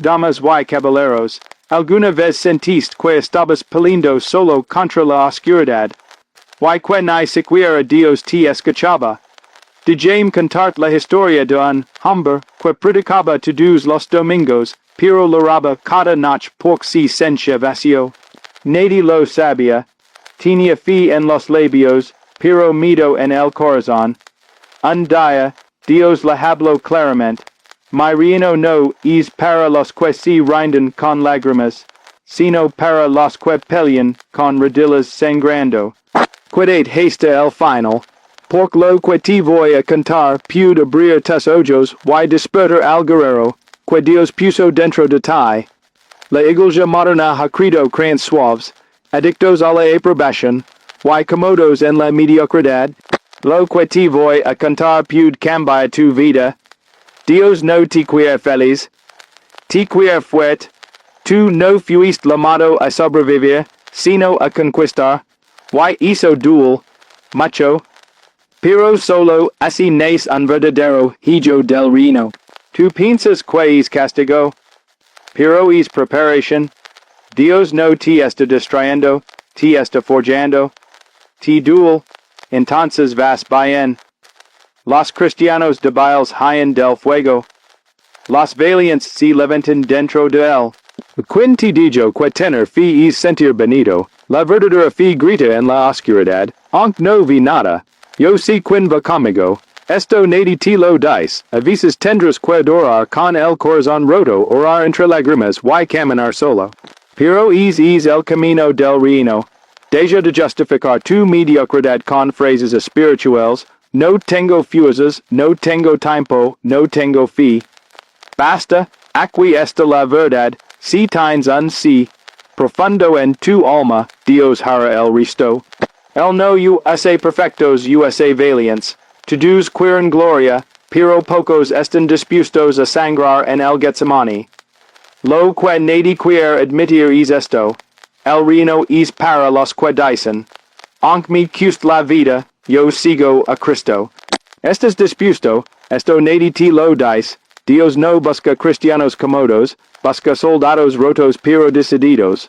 damas y caballeros, alguna vez sentiste que estabas peleando solo contra la oscuridad, y que ni siquiera Dios te escuchaba. Déjame contarte la historia de un hombre que predicaba todos los domingos, pero lloraba cada noche porque se sentía vacío. Nadie lo sabía. Tenía fe en los labios, pero miedo en el corazón. Un día, Dios le habló claramente. Mi reino no es para los que se rinden con lágrimas, sino para los que pelean con rodillas sangrando. Quedate hasta el final, porque lo que te voy a cantar puede abrir tus ojos y despertar al guerrero que Dios puso dentro de ti. La iglesia moderna ha creado creyentes suaves, adictos a la aprobación, y cómodos en la mediocridad. Lo que te voy a cantar puede cambiar tu vida. Dios no te quiere feliz, te quiere fuerte. Tú no fuiste llamado a sobrevivir, sino a conquistar. Y hizo duel, macho. Pero solo así nace un verdadero hijo del reino. Tú piensas que es castigo, pero es preparación. Dios no te está distrayendo, te está forjando. Te duel, entonces vas bien. Los cristianos débiles huyen del fuego. Los valientes se levantan dentro de él. Quien te dijo que tener fe es sentir bonito, la verdadera fe grita en la oscuridad, aunque no vi nada. Yo sé quien va conmigo. Esto nadie te lo dice. A veces tendrás que orar con el corazón roto, orar entre lágrimas y caminar solo. Pero es el camino del reino. Deja de justificar tu mediocridad con frases espirituales. No tengo fuerzas, no tengo tiempo, no tengo fe. Basta, aquí está la verdad, si tienes un sí, profundo en tu alma, Dios hará el resto. El no USA perfectos USA valientes, todos quieren gloria, pero pocos están dispuestos a sangrar en el Getsemani. Lo que nadie quiere admitir es esto, el reino es para los que dicen, aunque me cueste la vida, yo sigo a Cristo. Estás dispuesto, esto nadie te lo dice. Dios no busca cristianos cómodos, busca soldados rotos pero decididos.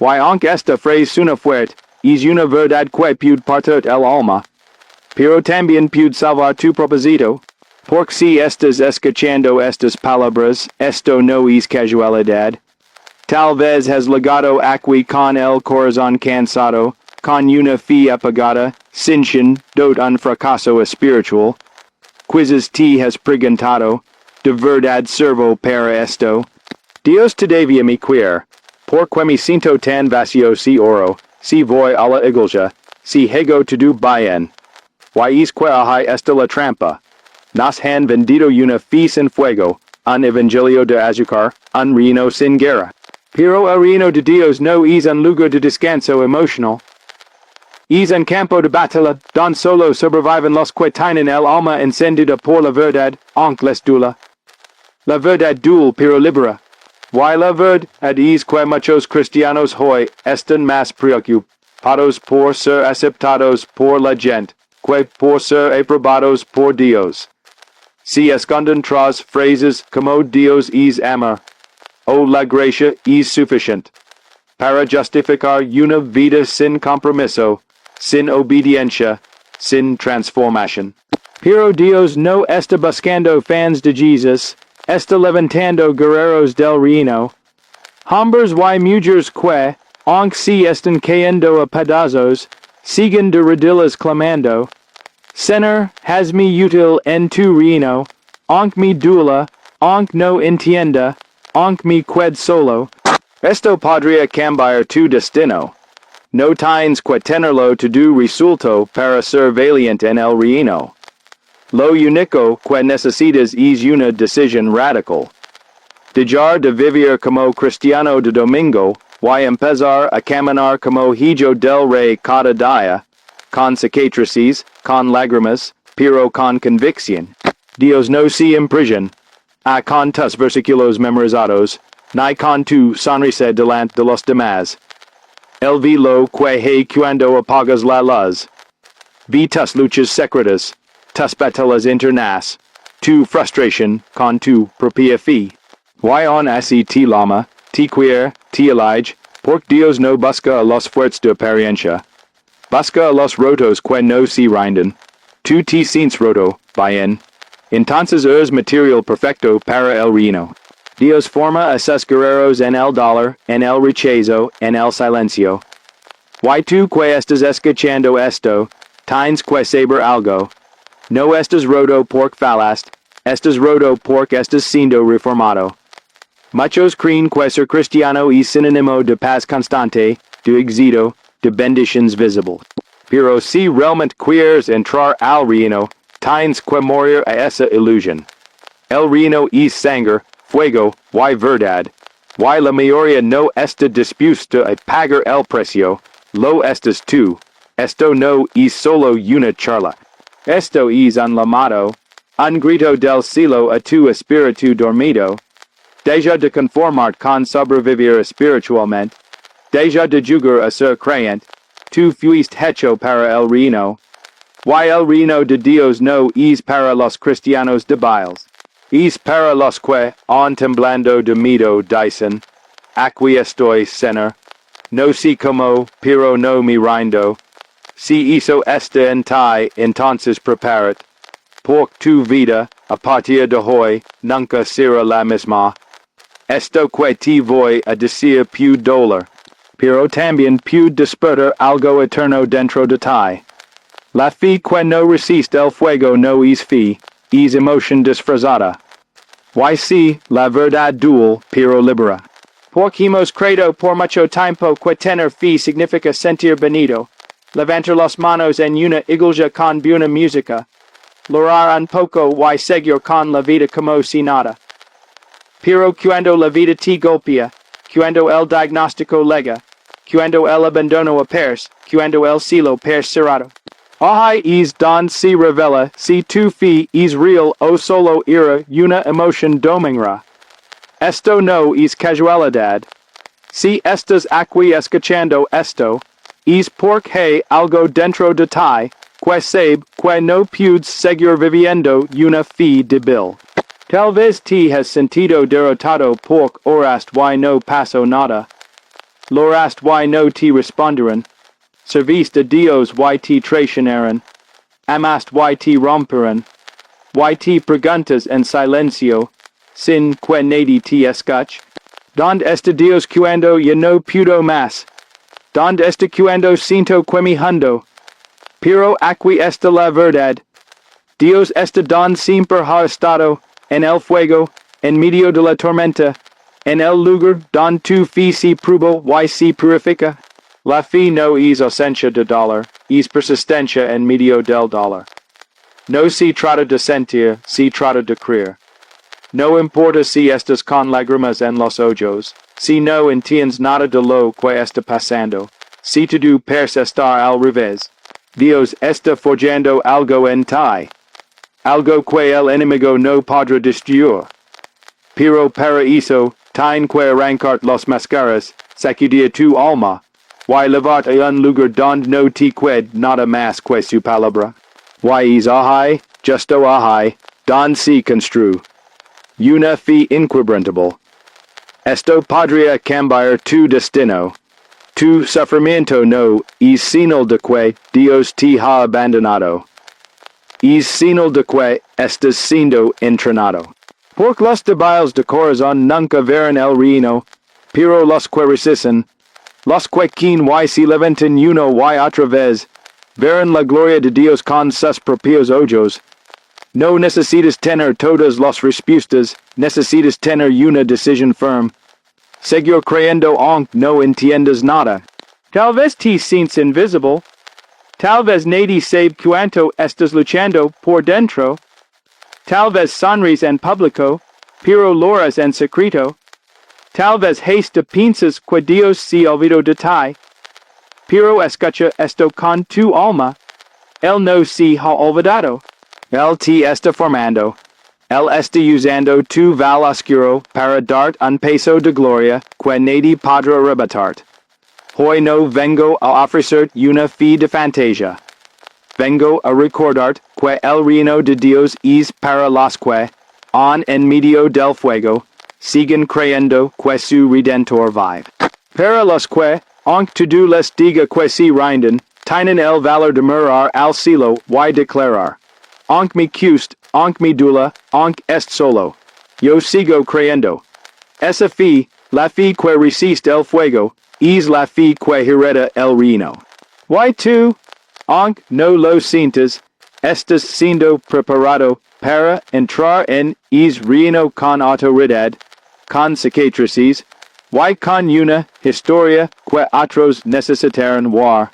Y aunque esta frase suena fuerte, es una verdad que puede partir el alma. Pero también puede salvar tu propósito. Porque si estás escuchando estas palabras, esto no es casualidad. Tal vez has llegado aquí con el corazón cansado, con una fe apagada, sin un fracaso espiritual. Quizás te has preguntado, de verdad sirvo para esto. Dios todavía me quiere, porque me siento tan vacío si oro, si voy a la iglesia, si hago todo bien. Y es que hay esta la trampa. Nos han vendido una fe sin fuego, un evangelio de azúcar, un reino sin guerra. Pero el reino de Dios no es un lugar de descanso emocional. Es un campo de batalla, donde solo sobreviven los que tienen el alma encendida por la verdad, aunque les duela. La verdad duele pero libera. Y la verdad es que muchos cristianos hoy están más preocupados por ser aceptados por la gente, que por ser aprobados por Dios. Se esconden tras frases como Dios es amor, o la gracia es suficiente, para justificar una vida sin compromiso, sin obediencia, sin transformación. Pero Dios no está buscando fans de Jesús, está levantando guerreros del reino. Hombres y mujeres que, aunque se están cayendo a pedazos, siguen de rodillas clamando, Señor, hazme útil en tu reino, aunque me duela, aunque no entienda, aunque me quede solo. Esto podría cambiar tu destino. No tienes que tenerlo todo resuelto para ser valiente en el reino. Lo único que necesitas es una decisión radical. Dejar de vivir como cristiano de domingo y empezar a caminar como hijo del rey cada día, con cicatrices, con lágrimas, pero con convicción. Dios no se imprisiona con tus versículos memorizados, ni con tu sonrisa delante de los demás. Él ve lo que hay cuando apagas la luz. Vi tus luchas secretas, tus batallas internas, tu frustración con tu propia fe. Y on así ti lama, ti queer, ti elige, pork dios no busca a los fuertes de apariencia. Busca a los rotos que no se rinden. Tu ti sins roto, bien. Entonces eres material perfecto para el reino. Dios forma a sus guerreros en el dolor, en el rechazo, en el silencio. Y tú que estás escuchando esto, tienes que saber algo. No estás roto porque falast, estás roto porque estás siendo reformado. Muchos creen que ser cristiano es sinónimo de paz constante, de éxito, de bendiciones visibles. Pero si realmente quieres entrar al reino, tienes que morir a esa ilusión. El reino es sangre, fuego, y verdad. Y la mayoría no está dispuesta a pagar el precio, lo estás tú. Esto no es solo una charla. Esto es un llamado, un grito del cielo a tu espíritu dormido. Deja de conformarte con sobrevivir espiritualmente. Deja de jugar a ser creyente. Tu fuiste hecho para el reino. Y el reino de Dios no es para los cristianos débiles. Es para los que, on temblando de miedo, dicen, aquí estoy, Señor. No sé cómo, pero no me rindo. Si eso está en ti, entonces prepárate. Porque tu vida, a partir de hoy, nunca será la misma. Esto que te voy a decir puede doler, pero también puede despertar algo eterno dentro de ti. La fe que no resiste el fuego no es fe, es emoción disfrazada. Y sí, la verdad duele, pero libera. Porque hemos creído por mucho tiempo que tener fe significa sentir bonito, levantar las manos en una iglesia con buena música, llorar un poco y seguir con la vida como si nada. Pero cuando la vida te golpea, cuando el diagnóstico llega, cuando el abandono apers, cuando el cielo per cerrado. Ahí es donde se revela si tu fe es real o solo era una emoción domingra. Esto no es casualidad. Si estás aquí escuchando esto, es porque hay algo dentro de ti que sabe que no puedes seguir viviendo una fe débil. Tal vez te has sentido derrotado porque oraste y no pasó nada. Loraste y no te respondieron. Serviste a Dios y te traicionaron. Amaste y te rompieron. Y te preguntas en silencio, sin que nadie te escuche. ¿Dónde está Dios cuando yo no puedo más? ¿Dónde está cuando siento que me hundo? Pero aquí está la verdad. Dios está donde siempre ha estado, en el fuego, en medio de la tormenta, en el lugar donde tu fe se prueba y se purifica. La fe no es ausencia de dolor, es persistencia en medio del dolor. No se trata de sentir, se trata de creer. No importa si estás con lágrimas en los ojos, si no entiendes nada de lo que está pasando, si tu persistar al revés. Dios está forjando algo en ti. Algo que el enemigo no podrá destruir. Pero para eso, tienes que arrancar las máscaras, sacudir tu alma, y llevarte a un lugar donde no te quede nada más que su palabra. Y es ahí, justo ahí, donde se construye una fe inquebrantable. Esto podría cambiar tu destino. Tu sufrimiento no es señal de que Dios te ha abandonado. Es señal de que estás siendo entrenado. Porque los débiles de corazón nunca verán el reino, pero los que resisten, los que quien y se levantan uno y otra vez, verán la gloria de Dios con sus propios ojos. No necesitas tener todas las respuestas, necesitas tener una decisión firme. Seguir creyendo aunque no entiendas nada. Tal vez te sientes invisible. Tal vez nadie sabe cuánto estás luchando por dentro. Tal vez sonríes en público, pero lloras en secreto. Tal vez hasta piensas que Dios se olvidó de ti. Pero escucha esto con tu alma. Él no se ha olvidado. Él te está formando. Él está usando tu val oscuro para darte un peso de gloria que nadie podrá arrebatarte. Hoy no vengo a ofrecerte una fe de fantasía. Vengo a recordarte que el reino de Dios es para los que, en medio del fuego, siguen creyendo que su redentor vive. Para los que, aunque todo les diga que si rinden, tienen el valor de mirar al cielo y declarar. Aunque me cust, aunque me dula, aunque est solo. Yo sigo creyendo. Esa fe, la fe que resiste el fuego, es la fe que hereda el reino. Y tú, aunque no lo sientas, estás siendo preparado para entrar en es reino con autoridad, con cicatrices, y con una historia que otros necesitarán ver.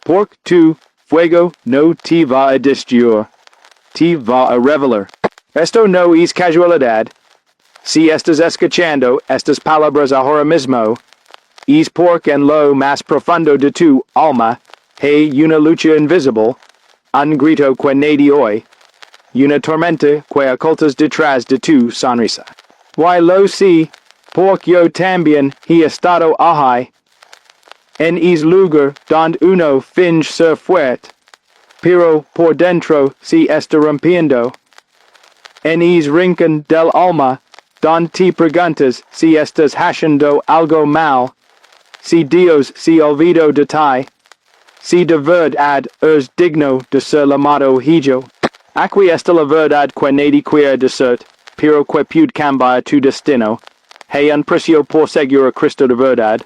Porque tu fuego no te va a destruir, te va a revelar. Esto no es casualidad. Si estás escuchando estas palabras ahora mismo, es porque en lo más profundo de tu alma hay una lucha invisible, un grito que nadie oye, una tormenta que ocultas detrás de tu sonrisa. Y lo sé, porque yo también he estado ahí, en es lugar donde uno finge ser fuerte, pero por dentro se está rompiendo. En es rincón del alma, donde te preguntas si estás haciendo algo mal, si Dios se olvidó de ti, si de verdad es digno de ser llamado hijo. Aquí está la verdad que nadie quiere decir, pero que puede cambiar tu destino. Hay un precio por seguir a Cristo de verdad.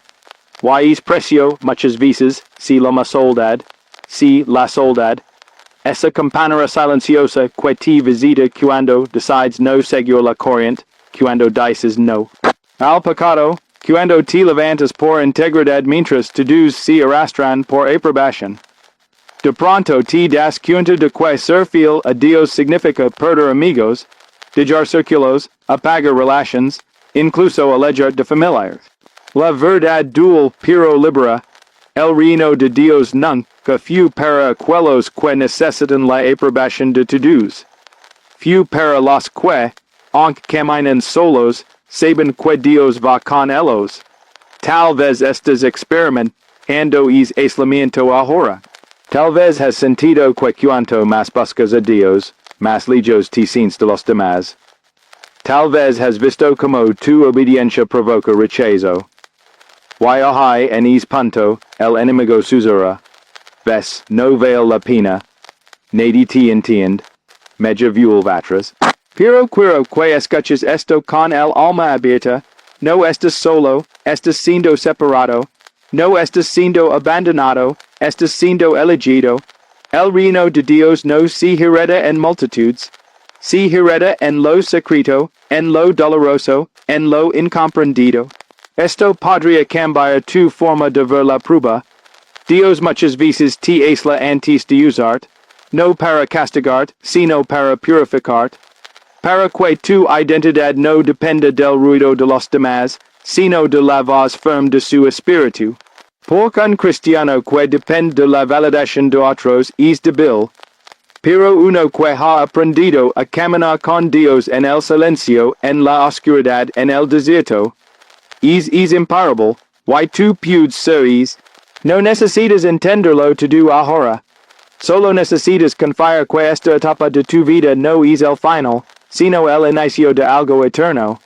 Y es precio, muchas veces, si la soledad, si la soledad. Esa campana silenciosa que te visita cuando decides no seguir la corriente, cuando dices no. Al pecado, cuando te levantas por integridad mientras todos se arrastran por aprobación. De pronto te das cuenta de que ser fiel a Dios significa perder amigos, dejar círculos, apagar relaciones, incluso alejar de familiares. La verdad dual pero libera, el reino de Dios nunca fue para aquellos que necesitan la aprobación de todos. Fue para los que, aunque caminan solos, saben que Dios va con ellos. Tal vez estás experimentando es aislamiento ahora. Tal vez has sentido que cuanto más buscas a Dios, más lejos te sientes de los demás. Tal vez has visto como tu obediencia provoca rechazo. Y ahí en es punto, el enemigo susurra. Ves, no vale la pena. Nadie te entiende. Media vulvatras. Pero quiero que escuches esto con el alma abierta. No estás solo, estás siendo separado. No estás siendo abandonado, estás siendo elegido. El reino de Dios no se hereda en multitudes. Se hereda en lo secreto, en lo doloroso, en lo incomprendido. Esto podría cambiar tu forma de ver la prueba. Dios muchas veces te aísla antes de usarte, no para castigarte, sino para purificarte. Para que tu identidad no dependa del ruido de los demás, sino de la voz firme de su espíritu. Porque un cristiano que depende de la validación de otros es débil, pero uno que ha aprendido a caminar con Dios en el silencio, en la oscuridad, en el desierto, es imparable, y tú puedes ser. No necesitas entenderlo todo ahora. Solo necesitas confiar que esta etapa de tu vida no es el final, sino el inicio de algo eterno.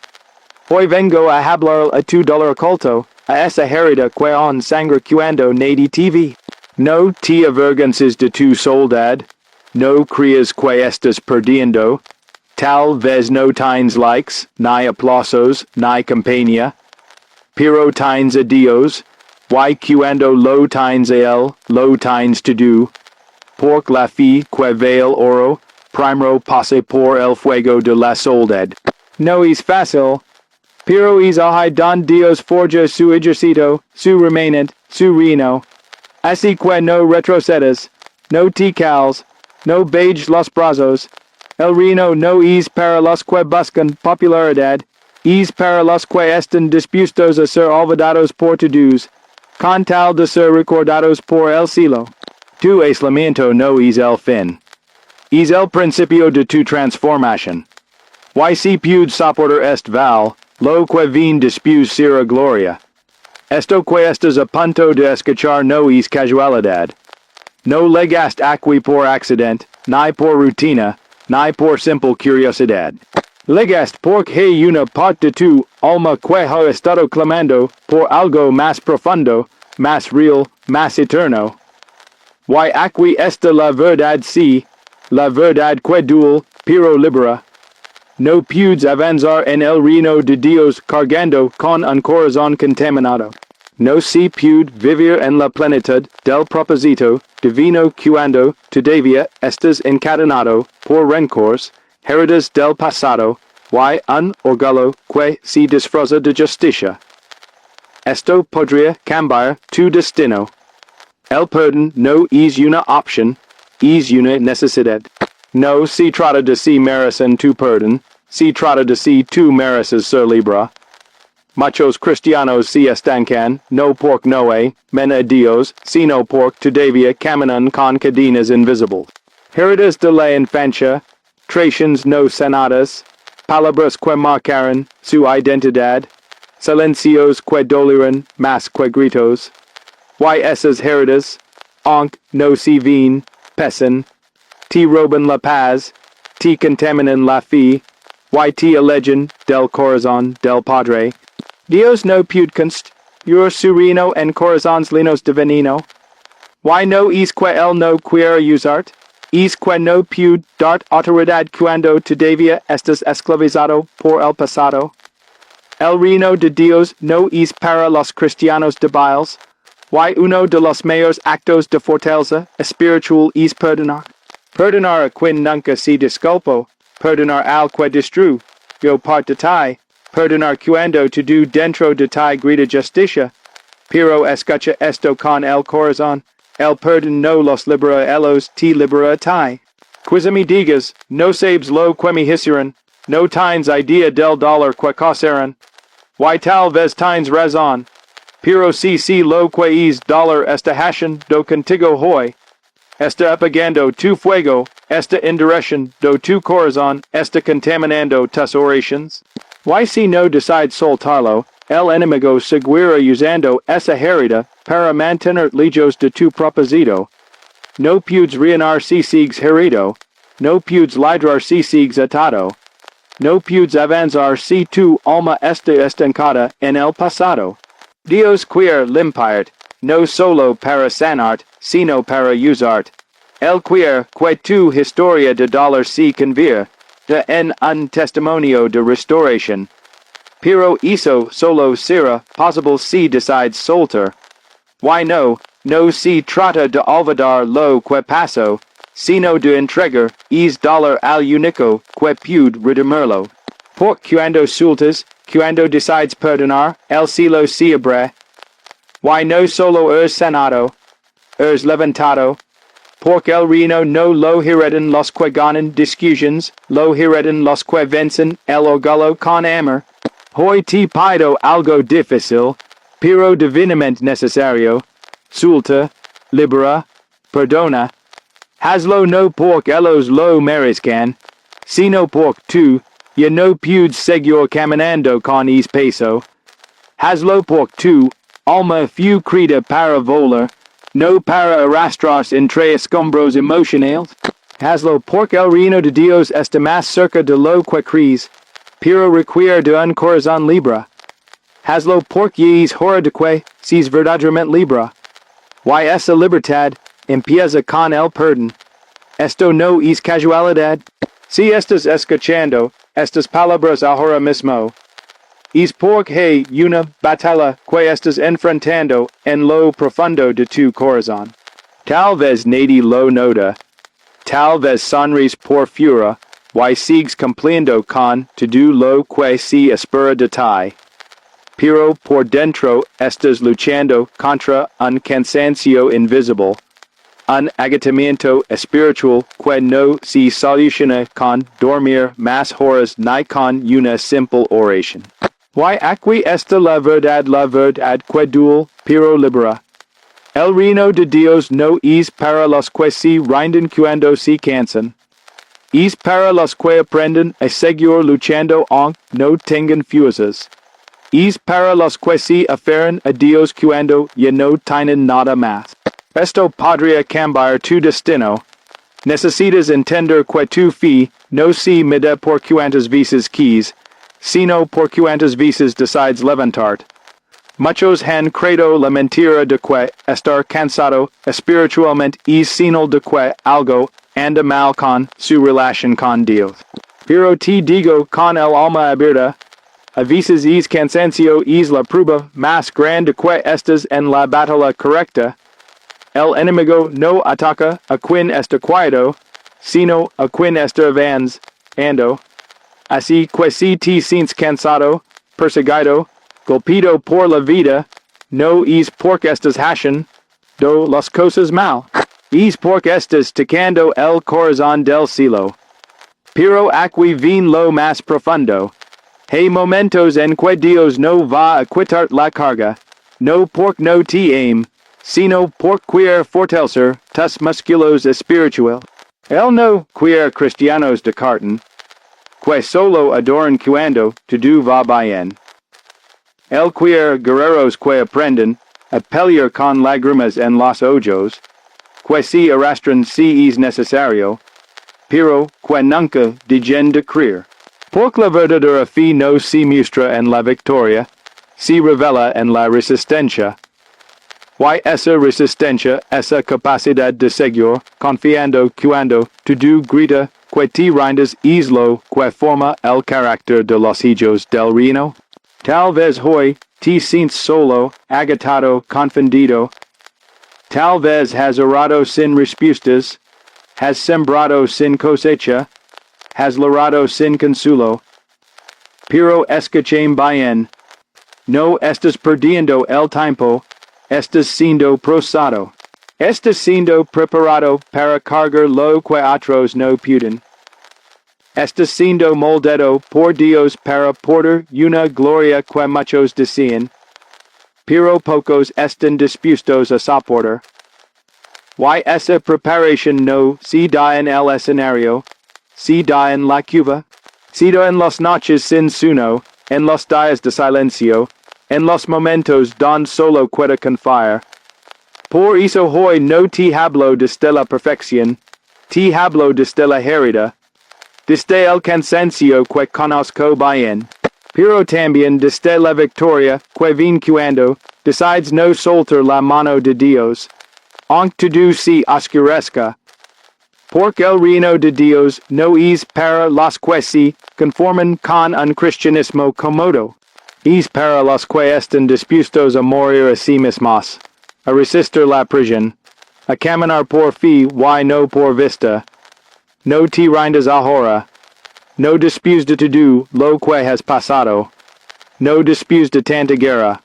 Hoy vengo a hablar a tu dolor oculto, a esa herida que on sangre cuando nadie te ve. No te avergonces de tu soledad. No creas que estás perdiendo. Tal vez no tienes likes, ni aplausos, ni compañía. Pero tienes a Dios. Y cuando lo tienes a él, lo tienes todo. Porque la fe que ve el oro, primero pase por el fuego de la soledad. No es fácil. Pero es ahí donde Dios forja su ejército, su remanente, su reino. Así que no retrocedas, no te cales, no bajes los brazos. El reino no es para los que buscan popularidad, es para los que están dispuestos a ser olvidados por todos, con tal de ser recordados por el cielo. Tu aislamiento no es el fin. Es el principio de tu transformación. Y si puedes soportar este val, lo que viene después será gloria. Esto que estás a punto de escuchar no es casualidad. No llegaste aquí por accidente, ni por rutina, ni por simple curiosidad. Legast porque una parte tu alma que ha estado clamando por algo más profundo, más real, más eterno. Y aquí está la verdad sí, la verdad que duele, pero libera. No puedes avanzar en el reino de Dios cargando con un corazón contaminado. No se puede vivir en la plenitud del propósito divino cuando todavía estás encadenado por rencores, heridas del pasado, y un orgullo que se disfraza de justicia. Esto podría cambiar tu destino. El perdón no es una opción, es una necesidad. No se trata de si merecen tu perdón, se trata de si tú mereces ser libre. Muchos cristianos se estancan, no porque no hay, men a Dios, sino porque todavía caminan con cadenas invisibles. Heridas de la infancia, traiciones no sanadas, palabras que marcaron su identidad, silencios que doleran más que gritos. Y esas heridas, aunque no se ven, pesan, te roban la paz, te contaminan la fe, y te alejan del corazón del Padre. Dios no puede constituir su reino en corazones llenos de veneno. Y no es que él no quiera usarte, es que no puede dar autoridad cuando todavía estás esclavizado por el pasado. El reino de Dios no es para los cristianos débiles, y uno de los mayores actos de fortaleza espiritual es perdonar. Perdonar a quien nunca se disculpó, perdonar al que destruyó parte de ti. Perdonar cuando tu dentro de ti grita justicia, pero escucha esto con el corazón, el perdón no los libera ellos, te libera a ti. Quizá me digas, no sabes lo que me hicieron, no tienes idea del dolor que causaron, y tal vez tienes razón, pero si lo que es dolor está haciendo contigo hoy, está apagando tu fuego, está endureciendo tu corazón, está contaminando tus oraciones. Y si no decides soltarlo, el enemigo seguirá usando esa herida para mantener lejos de tu propósito. No puedes reinar si sigues herido, no puedes liderar si sigues atado, no puedes avanzar si tu alma está estancada en el pasado. Dios quiere limpiarte, no solo para sanarte, sino para usarte. Él quiere que tu historia de dolor se convierta en un testimonio de restauración. Pero eso solo será posible si decides soltar. Y no se trata de olvidar lo que pasó, sino de entregar es dolor al único que puede redimirlo. Porque cuando sueltas, cuando decides perdonar, el cielo se abre. Y no solo eres sanado, eres levantado. Porque el reino no lo heredan los que ganan discusiones, lo heredan los que vencen el orgullo con amor. Hoy te pido algo difícil, pero divinamente necesario. Suelta, libera, perdona. Hazlo no porque ellos lo merezcan, sino porque tú, ya no puedes seguir caminando con ese peso. Hazlo porque tú, alma fue creada para volar, no para arrastrarse entre escombros emocionales. Hazlo porque el reino de Dios está más cerca de lo que crees, pero requiere de un corazón libre. Hazlo porque es hora de que seas verdaderamente libre. Y esa libertad empieza con el perdón. Esto no es casualidad. Si estás escuchando estas palabras ahora mismo, es porque hay una batalla que estás enfrentando en lo profundo de tu corazón. Tal vez nadie lo nota, tal vez sonríes por fuera, y sigues cumpliendo con todo lo que se espera de ti. Pero por dentro estás luchando contra un cansancio invisible, un agotamiento espiritual que no se soluciona con dormir más horas ni con una simple oración. Y aquí está la verdad que duele, pero libera. El reino de Dios no es para los que se rinden cuando se cansan. Es para los que aprenden a seguir luchando aunque no tengan fuerzas. Es para los que se aferran a Dios cuando ya no tienen nada más. Esto podría cambiar tu destino. necesitas entender que tu fi no se mide por cuantas veces quis, sino por cuantas veces decides levantart. Muchos han credo la mentira de que estar cansado espiritualmente es señal de que algo anda mal con su relación con Dios. Pero te digo con el alma abierta, a veces es cansancio es la prueba más grande que estás en la batalla correcta. El enemigo no ataca a quien está quieto, sino a quien está avanzando. Así que si te sientes cansado, perseguido, golpeado por la vida, no es porque estás haciendo las cosas mal, es porque estás tocando el corazón del cielo. Pero aquí viene lo más profundo. Hay momentos en que Dios no va a quitar la carga, no porque no te aime, sino por quiere fortalecer tus músculos espiritual. Él no quiere cristianos de cartón, que solo adoran cuando todo va bien. Él quiere guerreros que aprenden a pelear con lágrimas en los ojos, que se arrastran si es necesario, pero que nunca dejen de creer. Porque la verdadera fe no se muestra en la victoria, se revela en la resistencia. Y esa resistencia, esa capacidad de seguir, confiando cuando todo grita que te rindes es lo que forma el carácter de los hijos del reino. Tal vez hoy te sientes solo, agitado, confundido. Tal vez has orado sin respuestas, has sembrado sin cosecha, has logrado sin consuelo. Pero escuchen bien. No estás perdiendo el tiempo, estás siendo procesado. Estás siendo preparado para cargar lo que otros no pueden. Estás siendo moldado por Dios para portar una gloria que muchos desean, pero pocos están dispuestos a soportar. Y esa preparación no se da en el escenario, se da en la cueva, se da en las noches sin sueño, en los días de silencio, en los momentos donde solo puedo confiar. Por eso hoy no te hablo desde la perfección, te hablo desde la herida, desde el cansancio que conozco bien, pero también desde la victoria que viene cuando decides no soltar la mano de Dios, aunque todo se oscurezca. Porque el reino de Dios no es para los que se conforman con un cristianismo cómodo, es para los que están dispuestos a morir a sí mismos, a resistir la prisión, a caminar por fe y no por vista. No te rindas ahora, no después de todo lo que has pasado, no después de tanta guerra,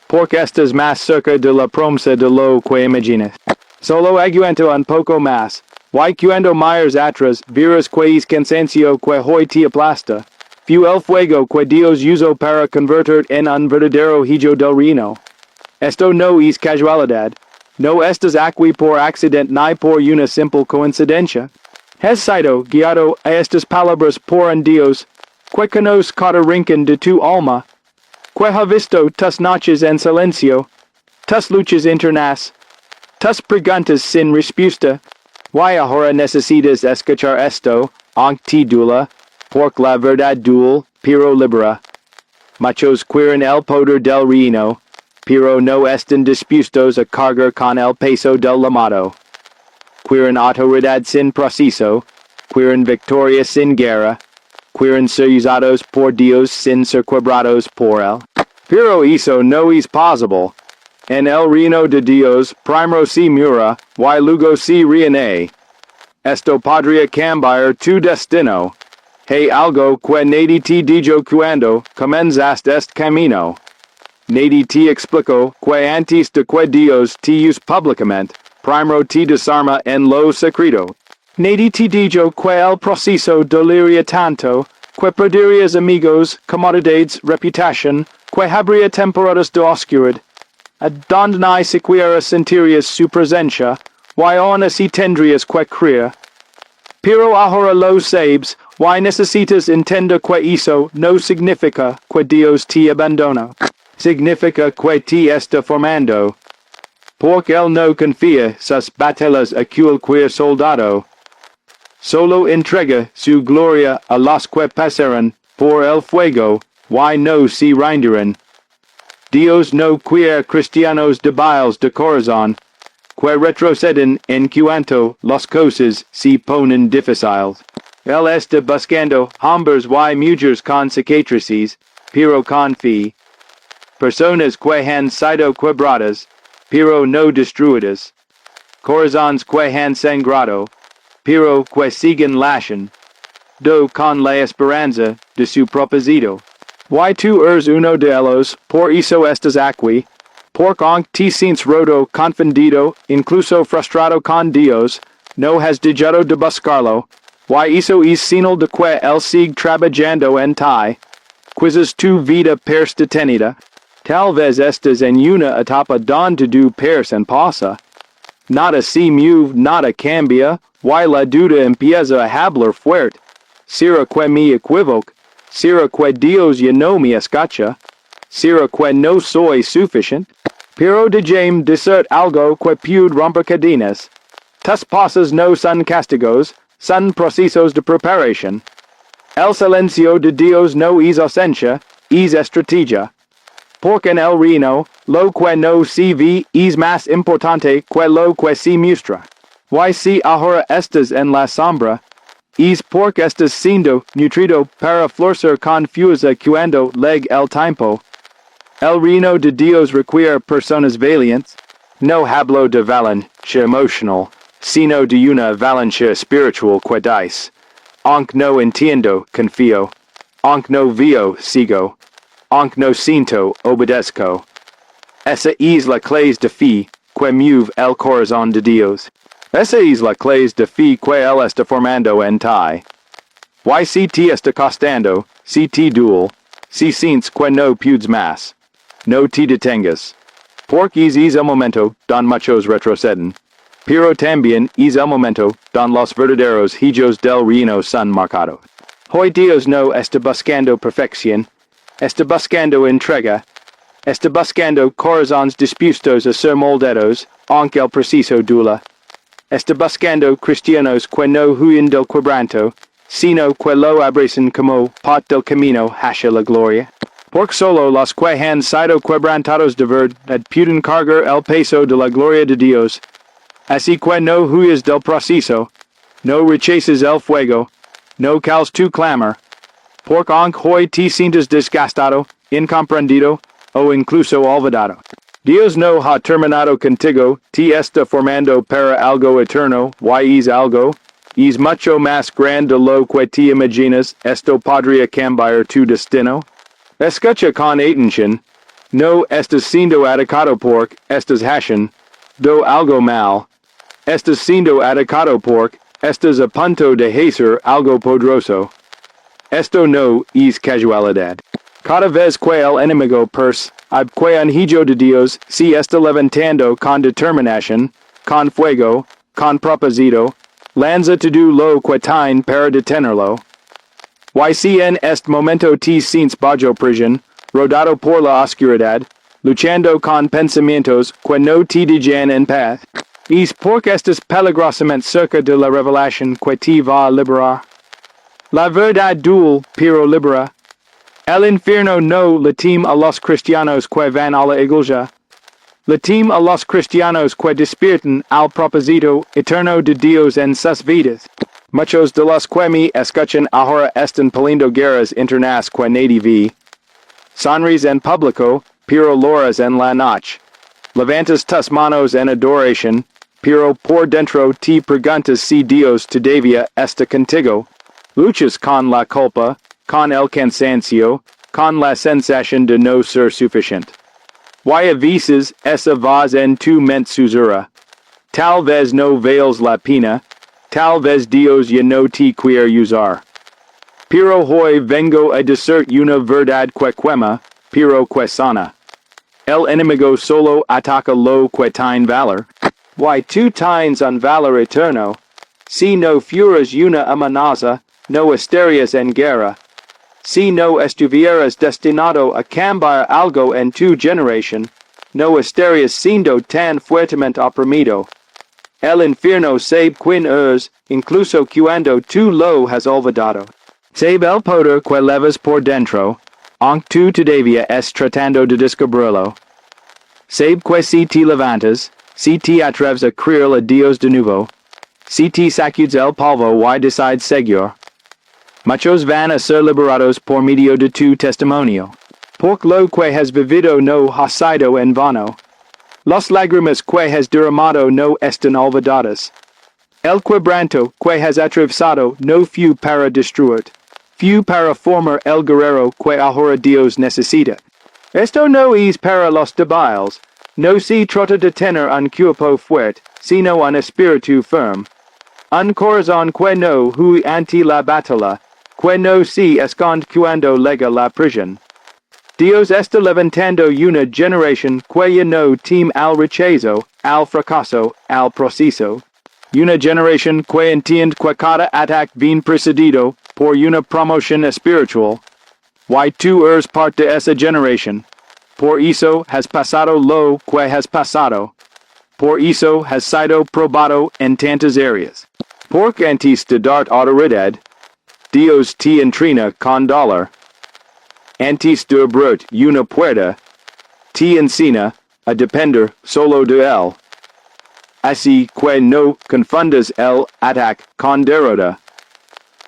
porque estás más cerca de la promesa de lo que imaginas. Solo aguanto un poco más. Y cuando mires atrás, verás que es cansancio que hoy te aplasta. Fue el fuego que Dios usó para convertir en un verdadero hijo del reino. Esto no es casualidad. No estás aquí por accidente ni por una simple coincidencia. Has sido guiado a estas palabras por un Dios que conoce cada rincón de tu alma, que ha visto tus noches en silencio, tus luchas internas, tus preguntas sin respuesta. Y ahora necesitas escuchar esto, aunque te duela, porque la verdad duele, pero libera. Muchos quieren el poder del reino, pero no están dispuestos a cargar con el peso del llamado. Quieren autoridad sin proceso, quieren victoria sin guerra, quieren ser usados por Dios sin ser quebrados por él. Pero eso no es posible. En el reino de Dios, primero se mura, y luego se reina. Esto podría cambiar tu destino. Hay algo que nadie te dijo cuando comenzaste este camino. Nadie te explicó que antes de que Dios te use públicamente, primero te desarma en lo secreto. Nadie te dijo que el proceso dolería tanto, que perderías amigos, comodidades, reputación, que habría temporadas de oscuridad. A donde ni siquiera sentirías su presencia, y aún así tendrías que creer. Pero ahora lo sabes, y necesitas entender que eso no significa que Dios te abandona. Significa que te está formando. Porque él no confía sus batallas a cualquier soldado, Solo entrega su gloria a los que pasaron por el fuego, y no se rindirán. Dios no quiere cristianos débiles de corazón, que retroceden en cuanto las cosas se ponen difíciles. Él está buscando hombres y mujeres con cicatrices, pero con fe. Personas que han sido quebradas, pero no destruidas. Corazones que han sangrado, pero que siguen lashing. Con la esperanza de su propósito. Y tú eres uno de ellos, por eso estás aquí, porque aunque te sientes roto, confundido, incluso frustrado con Dios, no has dejado de buscarlo, y eso es señal de que él sigue trabajando en ti. Quizás tu vida pers detenida, tal vez estás en una etapa donde tu pers en pausa. Nada se mueve, nada cambia, y la duda empieza a hablar fuerte. ¿Será que me equivoco? ¿Será que Dios ya no me escucha? ¿Será que no soy suficiente? Pero déjame decir algo que puede romper cadenas. Tus pasos no son castigos, son procesos de preparación. El silencio de Dios no es ausencia, es estrategia. Porque en el reino, lo que no se ve es más importante que lo que se muestra. Y si ahora estás en la sombra, es porque estás siendo nutrido para florecer con fuerza cuando llegue el tiempo. El reino de Dios requiere personas valientes. No hablo de valencia emocional, sino de una valencia espiritual que dice, aunque no entiendo, confío, aunque no veo, sigo, aunque no siento, obedezco. Esa es la clase de fe que mueve el corazón de Dios. Esa es la clase de fe que él está formando en ti. Y si te está costando, si te duele, si sientes que no puedes más, no te detengas. Porque es el momento don muchos retroceden, pero también es el momento don los verdaderos hijos del reino son marcados. Hoy Dios no está buscando perfección, está buscando entrega, está buscando corazones dispuestos a ser moldeados, aunque el proceso dura. Está buscando cristianos que no huyen del quebranto, sino que lo abracen como parte del camino hacia la gloria. Porque solo los que han sido quebrantados de verdad pueden cargar el peso de la gloria de Dios. Así que no huyes del proceso, no rechaces el fuego, no calles tu clamor. Porque aunque hoy te sientes desgastado, incomprendido o incluso olvidado, Dios no ha terminado contigo, te está formando para algo eterno, y es algo, es mucho más grande de lo que te imaginas, esto podría cambiar tu destino. Escucha con atención, no estás siendo atacado porque estás haciendo algo mal, estás siendo atacado porque estás a punto de hacer algo poderoso. Esto no es casualidad. Cada vez que el enemigo que un hijo de Dios se está levantando con determinación, con fuego, con propósito, lanza todo lo que tiene para detenerlo. Y si en este momento te sientes bajo prisión, rodado por la oscuridad, luchando con pensamientos que no te dejan en paz, es porque estás peligrosamente cerca de la revelación que te va a liberar. La verdad duele, pero libera. El infierno no le teme a los cristianos que van a la iglesia. Le teme a los cristianos que despiertan al propósito eterno de Dios en sus vidas. Muchos de los que me escuchan ahora están peleando guerras internas que nadie ve. Sonríes en público, pero lloras en la noche. Levantas tus manos en adoración, pero por dentro te preguntas si Dios todavía está contigo. Luchas con la culpa, con el cansancio, con la sensación de no ser suficiente. Y a veces esa voz en tu mente susurra. Tal vez no veas la pena, tal vez Dios ya no te quiere usar. Pero hoy vengo a decir una verdad que quema, pero que sana. El enemigo solo ataca lo que tiene valor. Y tú tienes un valor eterno. Si no fueras una amenaza, no estarías en guerra. Si no estuvieras destinado a cambiar algo en tu generación, no estarías siendo tan fuertemente oprimido. El infierno sabe quien incluso cuando tu lo has olvidado. Sabe el poder que levas por dentro, aunque tú todavía es tratando de descubrirlo. Sabe que si te levantas, si te atreves a creer a Dios de nuevo, si te sacudes el polvo y decides seguir, muchos van a ser liberados por medio de tu testimonio. Porque lo que has vivido no ha sido en vano. Las lágrimas que has derramado no están olvidadas. El quebranto que has atravesado no fue para destruir, fue para formar el guerrero que ahora Dios necesita. Esto no es para los débiles, no se trata de tener un cuerpo fuerte, sino un espíritu firme. Un corazón que no huye ante la batalla, que no se esconde cuando llega la prisión. Dios está levantando una generación que ya no teme al rechazo, al fracaso, al proceso. Una generación que entiende que cada ataque viene precedido por una promoción espiritual. Y tú eres parte de esa generación. Por eso has pasado lo que has pasado. Por eso has sido probado en tantas áreas. Porque antes de dar autoridad, Dios te entrena con dolor. Antes de abrir una puerta, te enseña a depender solo de él. Así que no confundas el ataque con derrota.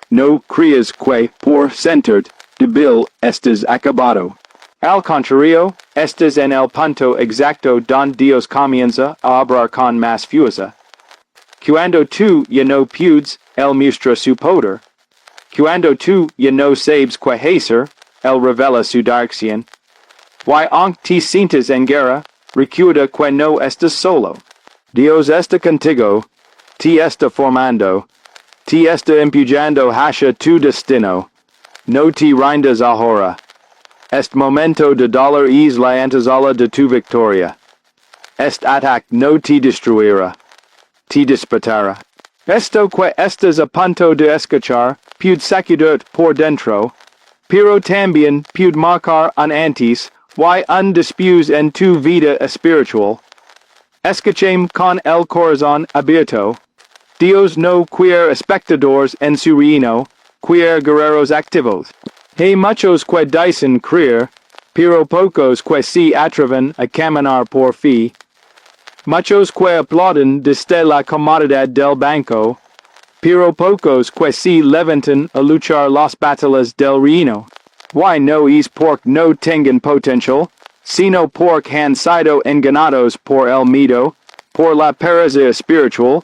No creas que por sentirte débil estás acabado. Al contrario, estás en el punto exacto donde Dios comienza a obrar con más fuerza. Cuando tú ya no puedes, él muestra su poder. Cuando tú ya no sabes qué hacer, él revela su dirección. Y aunque te sientas en guerra, recuerda que no estás solo. Dios está contigo, te está formando, te está empujando hacia tu destino. No te rindas ahora. Este momento de dolor es la antesala de tu victoria. Este ataque no te destruirá, te despertará. Esto que estás a punto de escuchar puede sacudirte por dentro, pero también puede marcar un antes y un después en tu vida espiritual. Escuchemos con el corazón abierto. Dios no quiere espectadores en su reino, quiere guerreros activos. Hay muchos que dicen creer, pero pocos que se atreven a caminar por fe. Muchos que aplauden desde la comodidad del banco, pero pocos que se levantan a luchar las batallas del reino. Why no es porque no tengan potencial, sino porque han sido engañados por el miedo, por la pereza espiritual,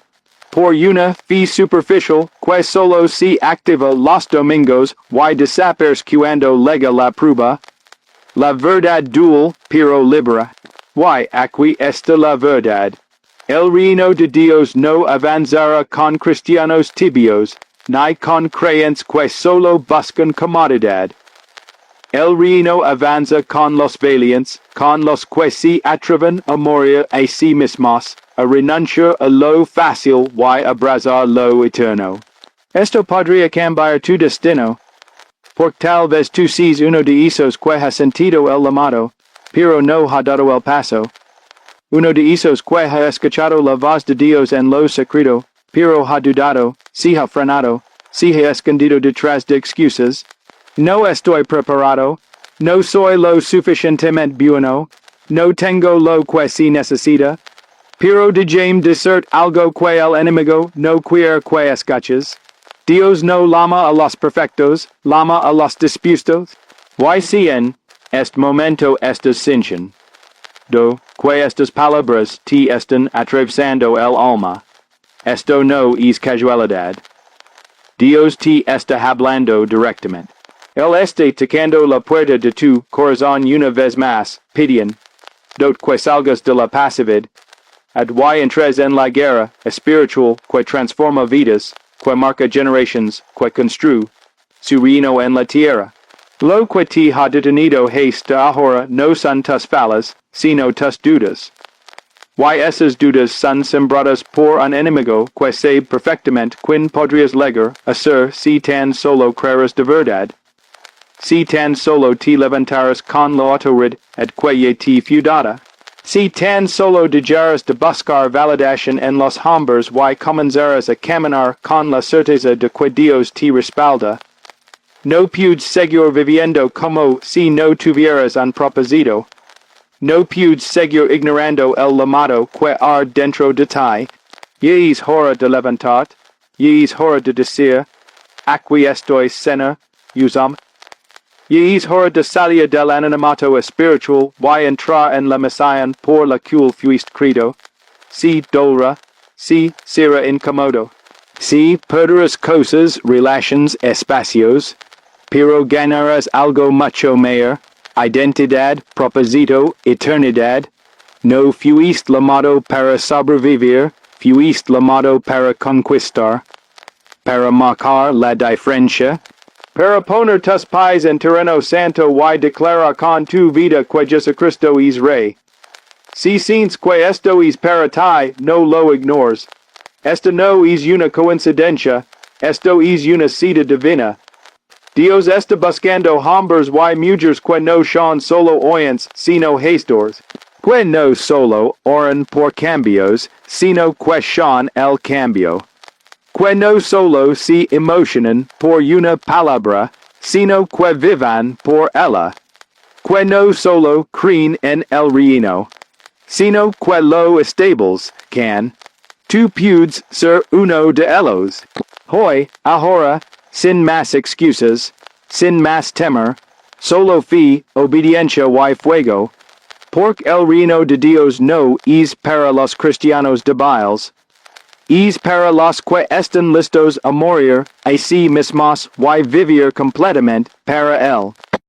por una fe superficial que solo se activa los domingos y desaparece cuando llega la prueba. La verdad duele, pero libera. Y aquí está la verdad. El reino de Dios no avanzará con cristianos tibios, ni con creyentes que solo buscan comodidad. El reino avanza con los valientes, con los que se atreven a morir a sí mismos, a renunciar a lo fácil y abrazar lo eterno. Esto podría cambiar tu destino, porque tal vez tú seas uno de esos que ha sentido el llamado, pero no ha dado el paso. Uno de esos que ha escuchado la voz de Dios en lo secreto, pero ha dudado, se ha frenado, se ha escondido detrás de excusas. No estoy preparado, no soy lo suficientemente bueno, no tengo lo que se necesita, pero déjame decir algo que el enemigo no quiere que escuches. Dios no llama a los perfectos, llama a los dispuestos. Y si en este momento estás sintiendo que estas palabras te están atravesando el alma, esto no es casualidad. Dios te está hablando directamente. Él está tocando la puerta de tu corazón una vez más, pidiendo que salgas de la pasividad, y entres en la guerra espiritual que transforma vidas, que marca generaciones, que construye su reino en la tierra. Lo que te ha detenido hasta ahora no son tus fallas, sino tus dudas. Y esas dudas son sembradas por un enemigo que sabe perfectamente quién podrías llegar a ser si tan solo creeras de verdad. Si tan solo te levantaras con la autoridad que ya te fue dada. Si tan solo digeras de buscar validación en los hombres y comenzaras a caminar con la certeza de que Dios te respalda. No puedes seguir viviendo como si no tuvieras un propósito. No puedes seguir ignorando el llamado que hay dentro de ti. Ya es hora de levantar. Ya es hora de decir, aquí estoy, Señor, úsame. Ya es hora de salir del anonimato espiritual y entrar en la misión por la cual fuiste creado. Si dolora, si será incómodo. Si perderás cosas, relaciones, espacios, pero ganarás algo mucho mayor, identidad, propósito, eternidad. No fuiste llamado para sobrevivir, fuiste llamado para conquistar, para marcar la diferencia, para poner tus pies en terreno santo y declarar con tu vida que Jesucristo es Rey. Si sientes que esto es para ti, no lo ignores. Esto no es una coincidencia, esto es una cita divina. Dios está buscando hombres y mujeres que no son solo oyentes, sino gestores. Que no solo oran por cambios, sino que son el cambio. Que no solo se emocionan por una palabra, sino que vivan por ella. Que no solo creen en el reino, sino que lo establezcan. Tú puedes ser uno de ellos. Hoy, ahora, sin más excusas, sin más temor, solo fe, obediencia y fuego, porque el reino de Dios no es para los cristianos débiles, es para los que están listos a morir a sí mismos y vivir completamente para Él.